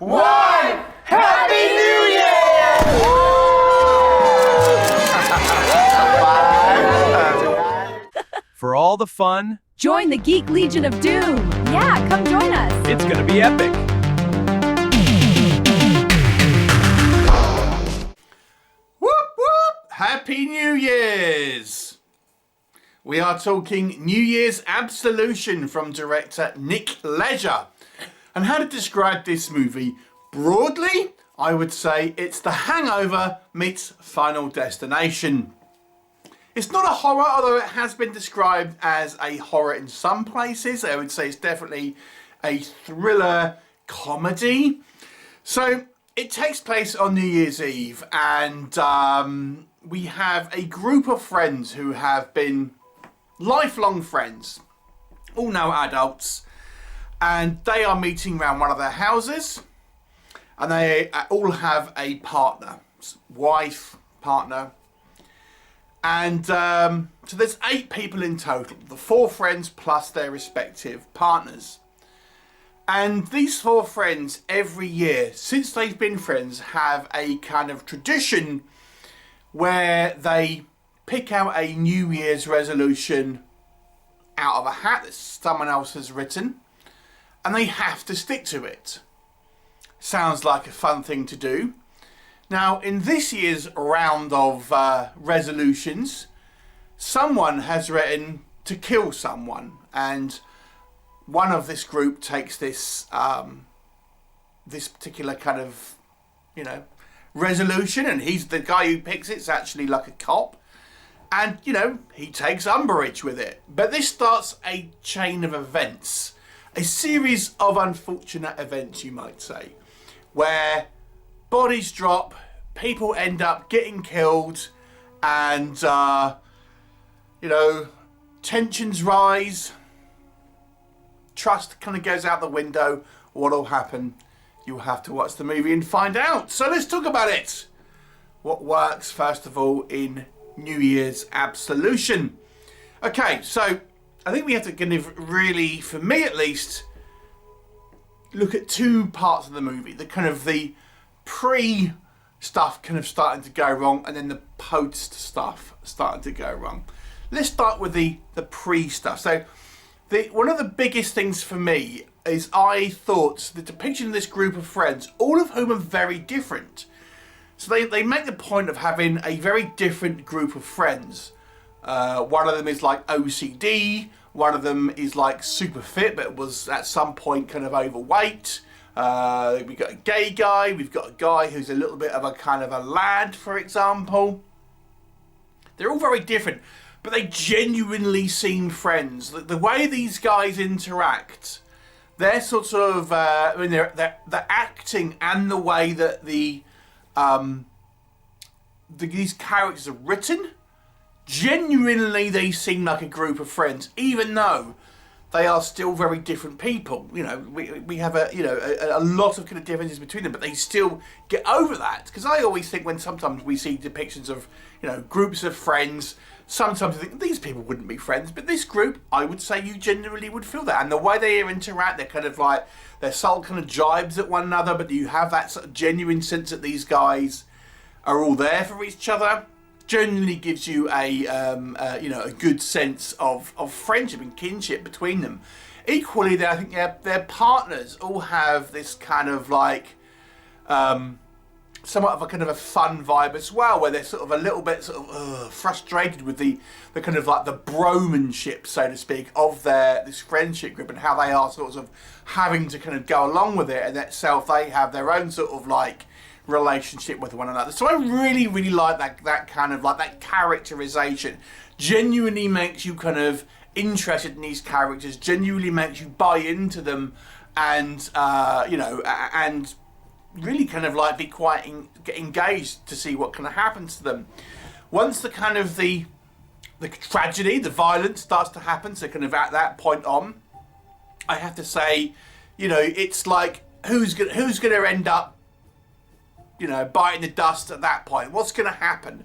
one, Happy New Year! For all the fun, join the Geek Legion of Doom. Yeah, come join us. It's gonna be epic. Whoop whoop! Happy New Year's! We are talking New Year's Absolution from director Nick Ledger. And how to describe this movie? Broadly, I would say it's The Hangover meets Final Destination. It's not a horror, although it has been described as a horror in some places. I would say it's definitely a thriller comedy. So it takes place on New Year's Eve, and we have a group of friends who have been lifelong friends, all now adults, and they are meeting around one of their houses, and they all have a partner, wife, partner. And so there's 8 people in total, the 4 friends plus their respective partners. And these 4 friends every year, since they've been friends, have a kind of tradition where they pick out a New Year's resolution out of a hat that someone else has written, and they have to stick to it. Sounds like a fun thing to do. Now, in this year's round of resolutions, someone has written to kill someone, and one of this group takes this this particular kind of, resolution, and he's the guy who picks it. It's actually like a cop, and he takes umbrage with it. But this starts a chain of events, a series of unfortunate events, you might say, where bodies drop, people end up getting killed, and tensions rise, trust kind of goes out the window. What'll happen? You'll have to watch the movie and find out. So let's talk about it. What works, first of all, in New Year's Absolution? Okay, so I think we have to kind of really, for me at least, look at 2 parts of the movie. The kind of the pre stuff kind of starting to go wrong, and then the post stuff starting to go wrong. Let's start with the pre stuff. So one of the biggest things for me is I thought the depiction of this group of friends, all of whom are very different. So they make the point of having a very different group of friends. One of them is like OCD, one of them is like super fit but was at some point kind of overweight. We've got a gay guy, we've got a guy who's a little bit of a kind of a lad, for example. They're all very different, but they genuinely seem friends. The way these guys interact, they're sort of, they're acting, and the way that these characters are written, genuinely they seem like a group of friends, even though they are still very different people. We have a lot of kind of differences between them, but they still get over that. Because I always think when sometimes we see depictions of, groups of friends, sometimes I think these people wouldn't be friends, but this group, I would say you genuinely would feel that. And the way they interact, they're kind of like, their soul kind of jibes at one another, but you have that sort of genuine sense that these guys are all there for each other. Genuinely gives you a good sense of friendship and kinship between them. Equally, I think their partners all have this kind of like somewhat of a kind of a fun vibe as well, where they're sort of a little bit sort of frustrated with the kind of like the bromanship, so to speak, of this friendship group, and how they are sort of having to kind of go along with it, and itself they have their own sort of like relationship with one another. So I really, really like that kind of like that characterization. Genuinely makes you kind of interested in these characters, genuinely makes you buy into them, and and really kind of like be quite get engaged to see what kind of happens to them. Once the kind of the tragedy, the violence starts to happen, so kind of at that point on, I have to say, it's like who's gonna end up biting the dust at that point? What's going to happen?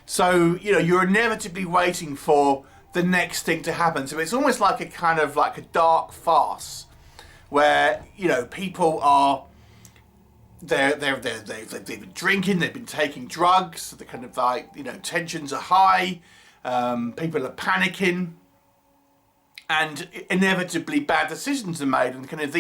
So, you're inevitably waiting for the next thing to happen. So it's almost like a kind of like a dark farce where, people are they've been drinking, they've been taking drugs, the kind of like, you know, tensions are high, people are panicking, and inevitably bad decisions are made, and kind of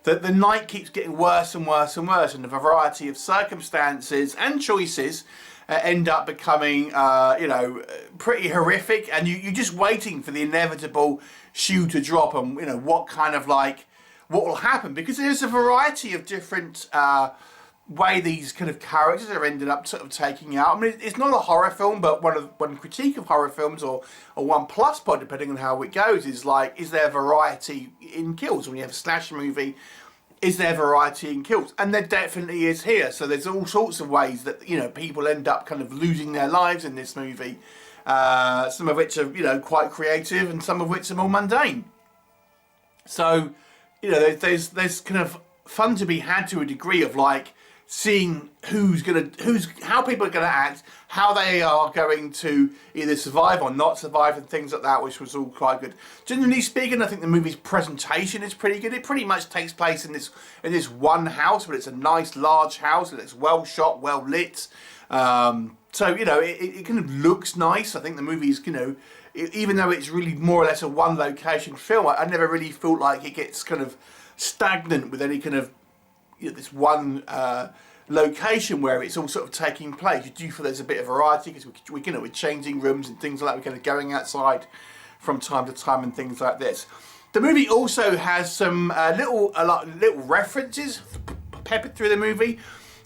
the night keeps getting worse and worse and worse, and a variety of circumstances and choices end up becoming, you know, pretty horrific, and you're just waiting for the inevitable shoe to drop, and you know what will happen, because there's a variety of different way these kind of characters are ended up sort of taking out. I mean, it's not a horror film, but one critique of horror films, or one plus point, depending on how it goes, is like, is there variety in kills? When you have a slasher movie, is there variety in kills? And there definitely is here. So there's all sorts of ways that, you know, people end up kind of losing their lives in this movie. Some of which are, you know, quite creative, and some of which are more mundane. So, you know, there's kind of fun to be had to a degree of like seeing how people are gonna act, how they are going to either survive or not survive, and things like that, which was all quite good. Generally speaking, I think the movie's presentation is pretty good. It pretty much takes place in this one house, but it's a nice large house, and it's well shot, well lit. So, you know, it kind of looks nice. I think the movie's, you know, even though it's really more or less a one location film, I never really felt like it gets kind of stagnant with any kind of, you know, this one location where it's all sort of taking place. You do feel there's a bit of variety, because we're changing rooms and things like that. We're kind of going outside from time to time and things like this. The movie also has some little references peppered through the movie.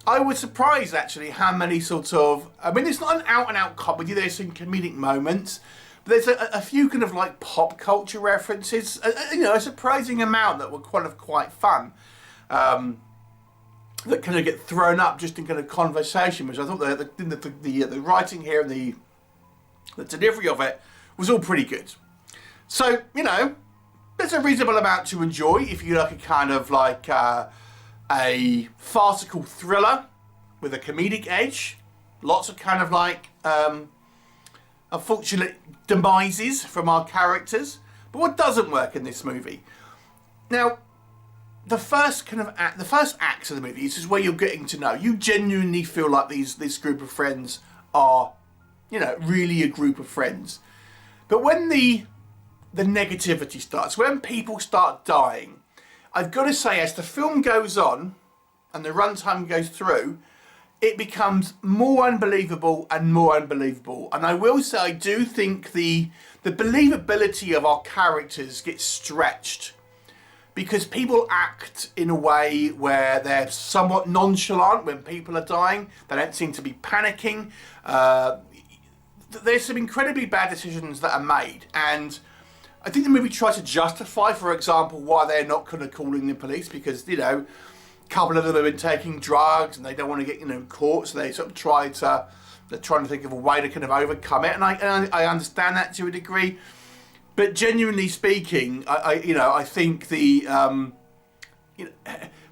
I was surprised actually how many sort of, I mean, it's not an out and out comedy, there's some comedic moments, but there's a few kind of like pop culture references, you know, a surprising amount that were quite fun, that kind of get thrown up just in kind of conversation, which I thought the writing here and the delivery of it was all pretty good. So, you know, there's a reasonable amount to enjoy if you like a kind of like a farcical thriller with a comedic edge. Lots of kind of like unfortunate demises from our characters. But what doesn't work in this movie? Now, the first acts of the movie, this is where you're getting to know. You genuinely feel like this group of friends are, you know, really a group of friends. But when the negativity starts, when people start dying, I've got to say, as the film goes on and the runtime goes through, it becomes more unbelievable and more unbelievable. And I will say, I do think the believability of our characters gets stretched, because people act in a way where they're somewhat nonchalant when people are dying. They don't seem to be panicking. There's some incredibly bad decisions that are made, and I think the movie tries to justify, for example, why they're not kind of calling the police, because, you know, a couple of them have been taking drugs and they don't want to get, you know, caught, so they sort of they're trying to think of a way to kind of overcome it, and I understand that to a degree. But genuinely speaking, I think the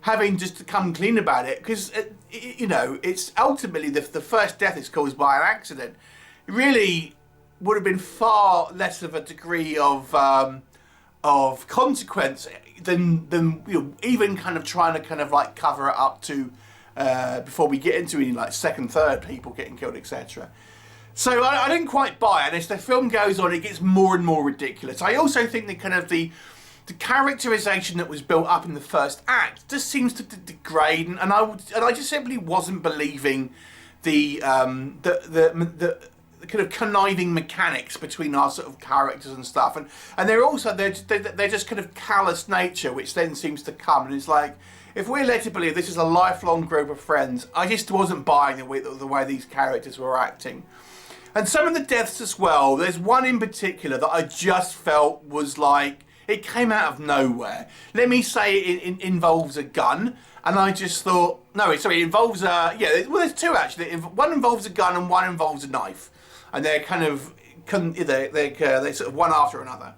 having just to come clean about it, because you know, it's ultimately the first death is caused by an accident. It really would have been far less of a degree of consequence than you know, even kind of trying to kind of like cover it up to before we get into any like second, third people getting killed, etc. So I didn't quite buy it. As the film goes on, it gets more and more ridiculous. I also think that kind of the characterization that was built up in the first act just seems to degrade, and I just simply wasn't believing the kind of conniving mechanics between our sort of characters and stuff, and they're just kind of callous nature, which then seems to come, and it's like, if we're led to believe this is a lifelong group of friends, I just wasn't buying the way these characters were acting. And some of the deaths as well, there's one in particular that I just felt was like, it came out of nowhere. Let me say it involves a gun, and I just thought, no, sorry, it involves well, there's two actually. One involves a gun and one involves a knife. And they're kind of, they sort of one after another.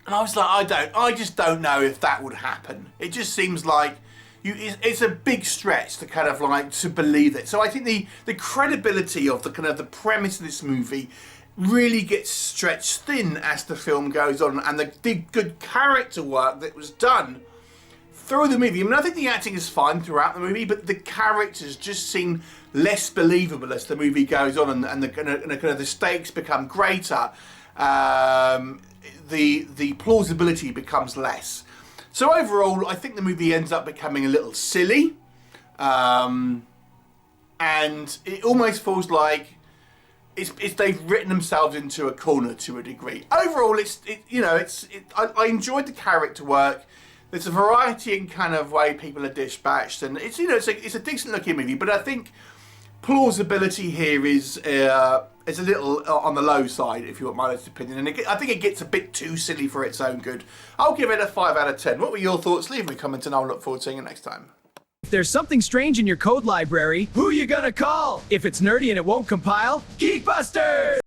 And I was like, I just don't know if that would happen. It just seems like, it's a big stretch to kind of like to believe it. So I think the credibility of the kind of the premise of this movie really gets stretched thin as the film goes on, and the good character work that was done through the movie, I mean, I think the acting is fine throughout the movie, but the characters just seem less believable as the movie goes on, and the stakes become greater. The plausibility becomes less. So overall, I think the movie ends up becoming a little silly, and it almost feels like they've written themselves into a corner to a degree. Overall, I enjoyed the character work. There's a variety in kind of way people are dispatched, and it's a decent looking movie. But I think plausibility here is a little on the low side, if you want my honest opinion. And I think it gets a bit too silly for its own good. I'll give it a 5 out of 10. What were your thoughts? Leave me a comment, and I'll look forward to seeing you next time. If there's something strange in your code library, who you gonna call? If it's nerdy and it won't compile, Geekbusters!